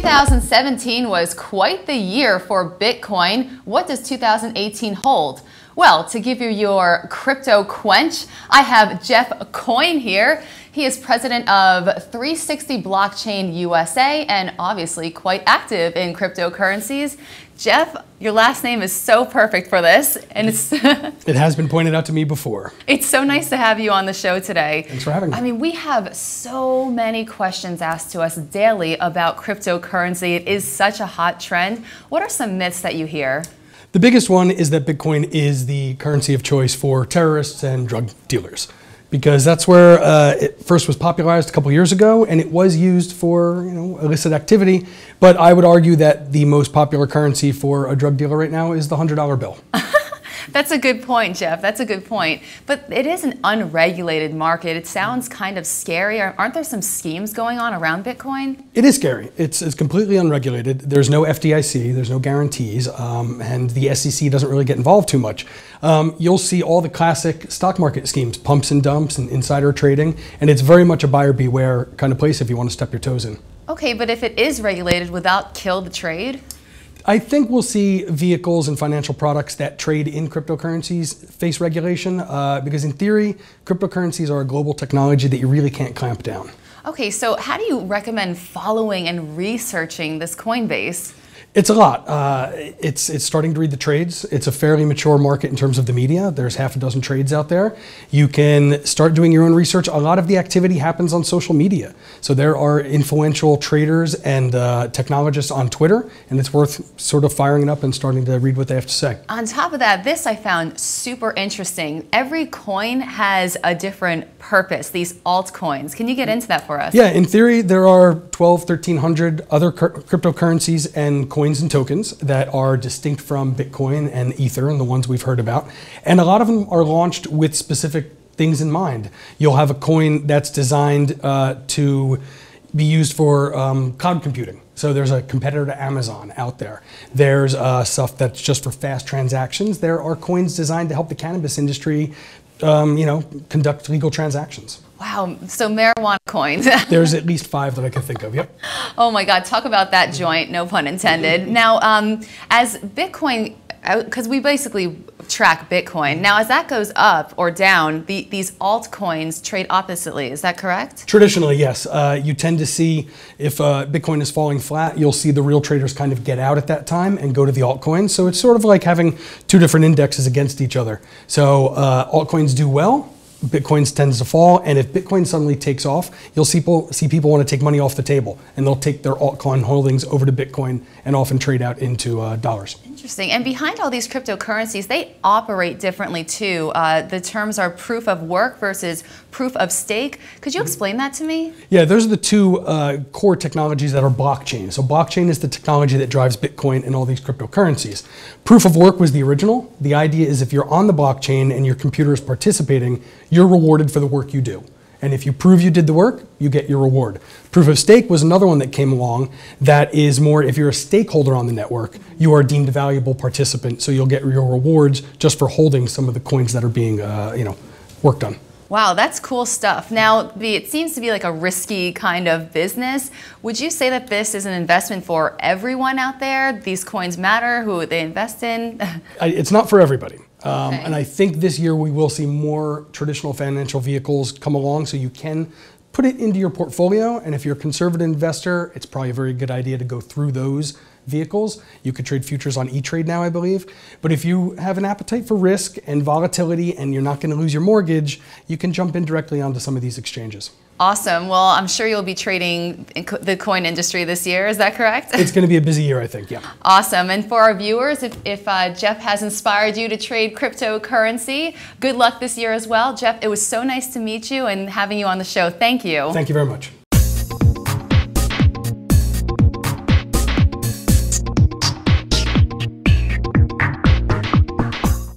2017 was quite the year for Bitcoin. What does 2018 hold? Well, to give you your crypto quench, I have Jeff Koyen here. He is president of 360 Blockchain USA and obviously quite active in cryptocurrencies. Jeff, your last name is so perfect for this, and it's it has been pointed out to me before. It's so nice to have you on the show today. Thanks for having me. I mean, we have so many questions asked to us daily about cryptocurrency. It is such a hot trend. What are some myths that you hear? The biggest one is that Bitcoin is the currency of choice for terrorists and drug dealers, because that's where it first was popularized a couple years ago, and it was used for illicit activity. But I would argue that the most popular currency for a drug dealer right now is the $100 bill. That's a good point, Jeff. That's a good point. But it is an unregulated market. It sounds kind of scary. Aren't there some schemes going on around Bitcoin? It is scary. It's completely unregulated. There's no FDIC. There's no guarantees. And the SEC doesn't really get involved too much. You'll see all the classic stock market schemes, pumps and dumps and insider trading. And it's very much a buyer beware kind of place if you want to step your toes in. Okay, but if it is regulated, would that kill the trade? I think we'll see vehicles and financial products that trade in cryptocurrencies face regulation because in theory, cryptocurrencies are a global technology that you really can't clamp down. Okay, so how do you recommend following and researching this Coinbase? It's a lot. It's starting to read the trades. It's a fairly mature market in terms of the media. There's half a dozen trades out there. You can start doing your own research. A lot of the activity happens on social media. So there are influential traders and technologists on Twitter, and it's worth sort of firing it up and starting to read what they have to say. On top of that, this I found super interesting. Every coin has a different purpose, these altcoins. Can you get into that for us? Yeah, in theory, there are 1,300 other cryptocurrencies and coins and tokens that are distinct from Bitcoin and Ether and the ones we've heard about. And a lot of them are launched with specific things in mind. You'll have a coin that's designed to be used for cloud computing. So there's a competitor to Amazon out there. There's stuff that's just for fast transactions. There are coins designed to help the cannabis industry conduct legal transactions. Wow, so marijuana coins. There's at least 5 that I can think of, yep. Oh my God, talk about that joint, no pun intended. Now, as Bitcoin, because we basically track Bitcoin, now as that goes up or down, these altcoins trade oppositely, is that correct? Traditionally, yes. You tend to see if Bitcoin is falling flat, you'll see the real traders kind of get out at that time and go to the altcoins. So it's sort of like having 2 different indexes against each other. So altcoins do well. Bitcoin tends to fall, and if Bitcoin suddenly takes off, you'll see people want to take money off the table, and they'll take their altcoin holdings over to Bitcoin and often trade out into dollars. Interesting. And behind all these cryptocurrencies, they operate differently too. The terms are proof of work versus proof of stake. Could you explain that to me? Yeah, those are the 2 core technologies that are blockchain. So blockchain is the technology that drives Bitcoin and all these cryptocurrencies. Proof of work was the original. The idea is if you're on the blockchain and your computer is participating, you're rewarded for the work you do. And if you prove you did the work, you get your reward. Proof of stake was another one that came along that is more, if you're a stakeholder on the network, you are deemed a valuable participant, so you'll get your rewards just for holding some of the coins that are being worked on. Wow, that's cool stuff. Now, it seems to be like a risky kind of business. Would you say that this is an investment for everyone out there? These coins matter, who they invest in? It's not for everybody. Okay. And I think this year we will see more traditional financial vehicles come along, so you can put it into your portfolio. And if you're a conservative investor, it's probably a very good idea to go through those vehicles. You could trade futures on E-Trade now, I believe. But if you have an appetite for risk and volatility and you're not going to lose your mortgage, you can jump in directly onto some of these exchanges. Awesome. Well, I'm sure you'll be trading in the coin industry this year. Is that correct? It's going to be a busy year, I think, yeah. Awesome. And for our viewers, if Jeff has inspired you to trade cryptocurrency, good luck this year as well. Jeff, it was so nice to meet you and having you on the show. Thank you. Thank you very much.